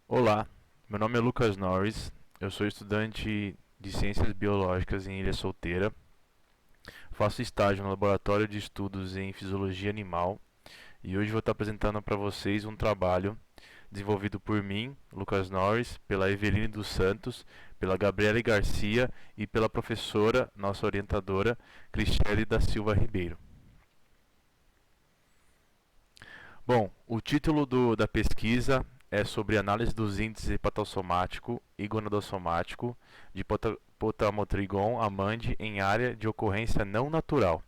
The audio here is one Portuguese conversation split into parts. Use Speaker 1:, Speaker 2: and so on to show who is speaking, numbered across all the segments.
Speaker 1: Olá, meu nome é Lucas Norris, eu sou estudante de Ciências Biológicas em Ilha Solteira, faço estágio no Laboratório de Estudos em Fisiologia Animal e hoje vou estar apresentando para vocês um trabalho desenvolvido por mim, Lucas Norris, pela Eveline dos Santos, pela Gabriele Garcia e pela professora, nossa orientadora, Cristiane da Silva Ribeiro. Bom, o título da pesquisa é sobre análise dos índices hepatossomático e gonadossomático de Potamotrigon amande em área de ocorrência não natural,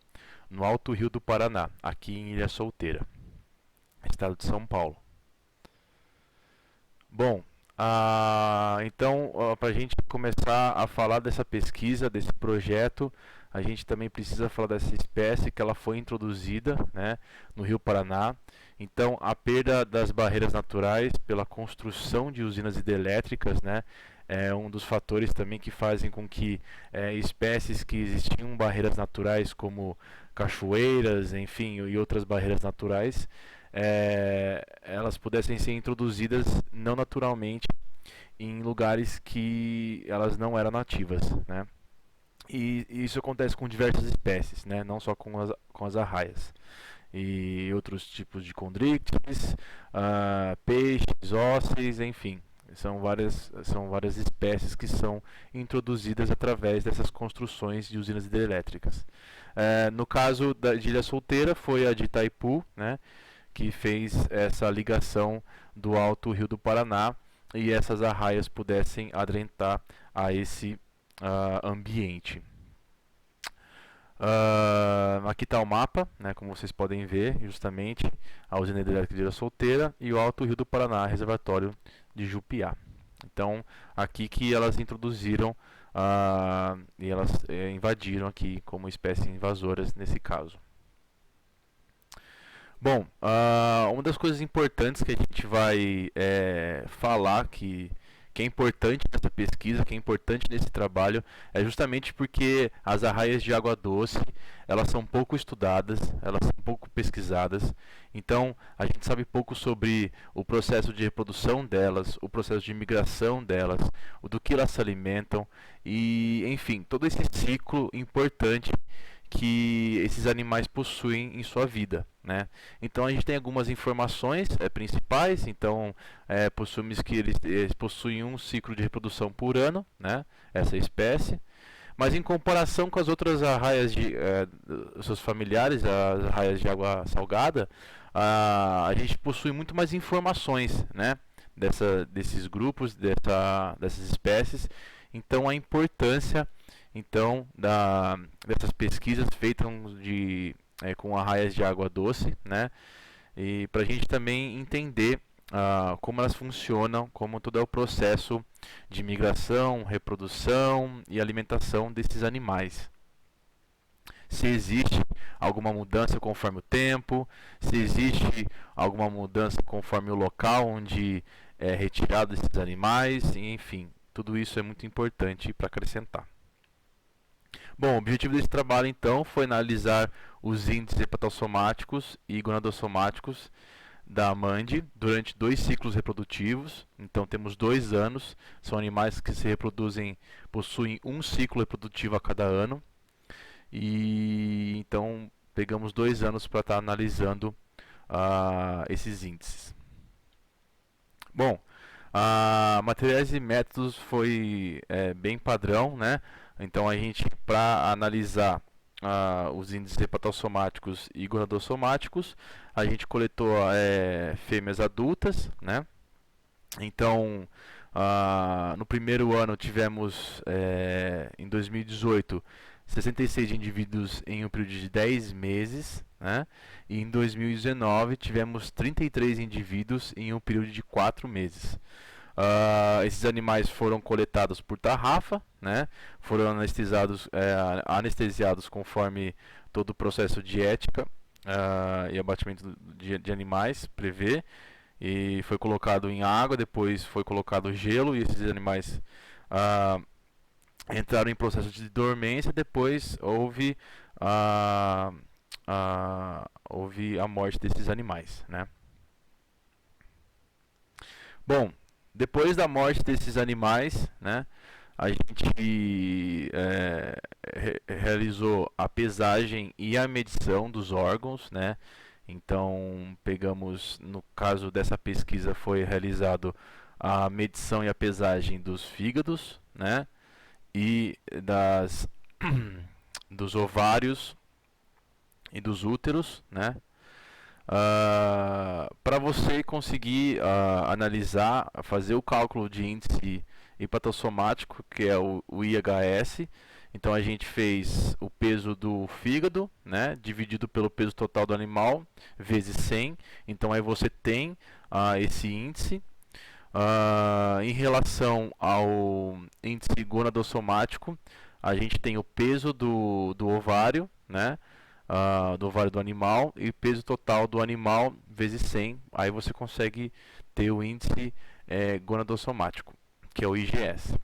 Speaker 1: no Alto Rio do Paraná, aqui em Ilha Solteira, estado de São Paulo. Bom, então, para a gente começar a falar dessa pesquisa, desse projeto, a gente também precisa falar dessa espécie que ela foi introduzida, né, no Rio Paraná. Então, a perda das barreiras naturais pela construção de usinas hidrelétricas, né, é um dos fatores também que fazem com que espécies que existiam barreiras naturais, como cachoeiras, enfim, e outras barreiras naturais, elas pudessem ser introduzidas não naturalmente em lugares que elas não eram nativas, né? E isso acontece com diversas espécies, né? Não só com as arraias. E outros tipos de condríctiles, peixes, ósseis, enfim. São várias espécies que são introduzidas através dessas construções de usinas hidrelétricas. No caso de Ilha Solteira, foi a de Itaipu, né, que fez essa ligação do Alto Rio do Paraná e essas arraias pudessem adentrar a esse ambiente. Aqui está o mapa, né, como vocês podem ver, justamente a usina hidrelétrica de Ilha Solteira e o Alto Rio do Paraná, reservatório de Jupiá. Então, aqui que elas introduziram e elas invadiram aqui como espécies invasoras nesse caso. Bom, uma das coisas importantes que a gente vai falar que é importante nessa pesquisa, que é importante nesse trabalho, é justamente porque as arraias de água doce, elas são pouco estudadas, elas são pouco pesquisadas, então a gente sabe pouco sobre o processo de reprodução delas, o processo de migração delas, o do que elas se alimentam e, enfim, todo esse ciclo importante que esses animais possuem em sua vida, né? Então a gente tem algumas informações principais. Então possuímos que eles possuem um ciclo de reprodução por ano, né? Essa espécie. Mas em comparação com as outras arraias de seus familiares, as arraias de água salgada, a gente possui muito mais informações, né? Desses grupos, dessas espécies. Então a importância dessas pesquisas feitas com arraias de água doce, né? E para a gente também entender como elas funcionam, como todo é o processo de migração, reprodução e alimentação desses animais. Se existe alguma mudança conforme o tempo, se existe alguma mudança conforme o local onde é retirado esses animais, enfim, tudo isso é muito importante para acrescentar. Bom, o objetivo desse trabalho então foi analisar os índices hepatossomáticos e gonadossomáticos da amande durante 2 ciclos reprodutivos. Então temos 2 anos, são animais que se reproduzem, possuem um ciclo reprodutivo a cada ano. E então pegamos 2 anos para estar analisando esses índices. Bom, materiais e métodos foi bem padrão, né? Então a gente, para analisar os índices hepatossomáticos e gonadossomáticos, a gente coletou fêmeas adultas, né? Então, no primeiro ano tivemos, em 2018, 66 indivíduos em um período de 10 meses, né? E em 2019 tivemos 33 indivíduos em um período de 4 meses. Esses animais foram coletados por tarrafa, né? Foram anestesiados conforme todo o processo de ética e abatimento de animais prevê. E foi colocado em água, depois foi colocado gelo e esses animais entraram em processo de dormência. Depois houve a morte desses animais, né? Bom, Depois da morte desses animais, né, a gente realizou a pesagem e a medição dos órgãos, né? Então pegamos, no caso dessa pesquisa, foi realizado a medição e a pesagem dos fígados, né? E das dos ovários e dos úteros, né? Para você conseguir analisar, fazer o cálculo de índice hepatossomático, que é o IHS. Então a gente fez o peso do fígado, né, dividido pelo peso total do animal, vezes 100. Então aí você tem esse índice. Em relação ao índice gonadossomático, a gente tem o peso do ovário, né, do ovário do animal, e peso total do animal vezes 100. Aí você consegue ter o índice gonadossomático, que é o IGS.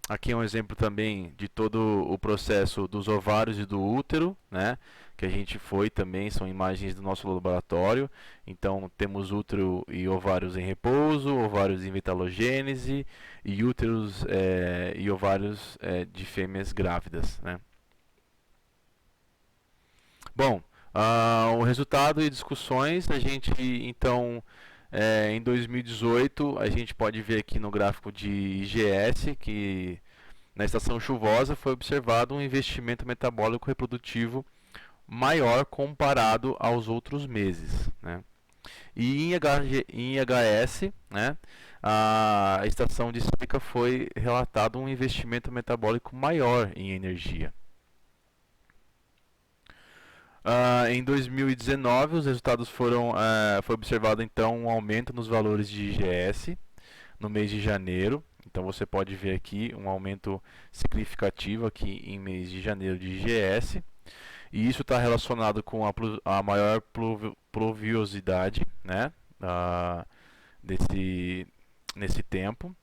Speaker 1: Aqui é um exemplo também de todo o processo dos ovários e do útero, né? Que a gente foi também, são imagens do nosso laboratório. Então temos útero e ovários em repouso, ovários em vitalogênese e úteros e ovários de fêmeas grávidas, né? Bom, o resultado e discussões, a gente então em 2018 a gente pode ver aqui no gráfico de IGS que na estação chuvosa foi observado um investimento metabólico reprodutivo maior comparado aos outros meses, né? E em IHS, né, a estação de seca foi relatado um investimento metabólico maior em energia. Em 2019, os resultados foi observado então um aumento nos valores de IGS no mês de janeiro. Então você pode ver aqui um aumento significativo aqui em mês de janeiro de IGS. E isso está relacionado com a maior pluviosidade, né, nesse tempo.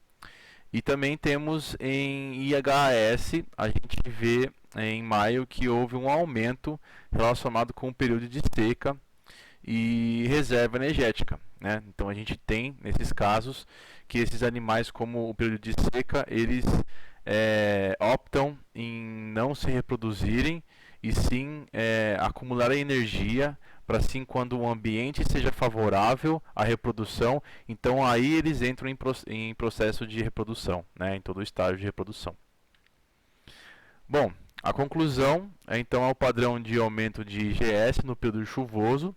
Speaker 1: E também temos em IHS, a gente vê em maio que houve um aumento relacionado com o período de seca e reserva energética, né? Então a gente tem nesses casos que esses animais, como o período de seca, eles optam em não se reproduzirem e sim acumularem energia para assim quando o ambiente seja favorável à reprodução, então aí eles entram em processo de reprodução, né? Em todo o estágio de reprodução. Bom, a conclusão então é o padrão de aumento de IGS no período chuvoso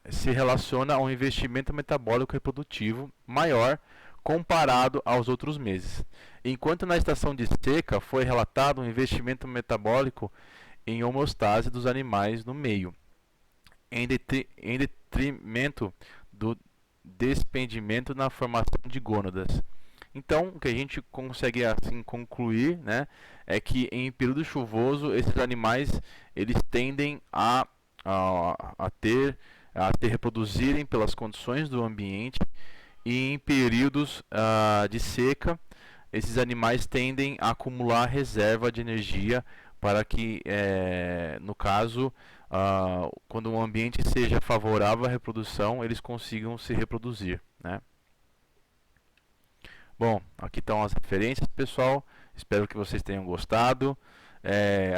Speaker 1: se relaciona a um investimento metabólico reprodutivo maior comparado aos outros meses. Enquanto na estação de seca foi relatado um investimento metabólico em homeostase dos animais no meio, em detrimento do despendimento na formação de gônadas. Então, o que a gente consegue assim concluir, né, é que em período chuvoso esses animais eles tendem a se reproduzirem pelas condições do ambiente e em períodos de seca esses animais tendem a acumular reserva de energia para que, no caso, quando o ambiente seja favorável à reprodução, eles consigam se reproduzir, né? Bom, aqui estão as referências, pessoal. Espero que vocês tenham gostado.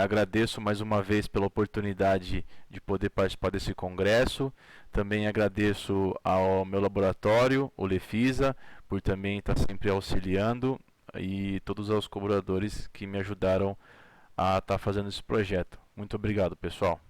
Speaker 1: Agradeço mais uma vez pela oportunidade de poder participar desse congresso. Também agradeço ao meu laboratório, o Lefisa, por também estar sempre auxiliando e todos os colaboradores que me ajudaram a estar fazendo esse projeto. Muito obrigado, pessoal.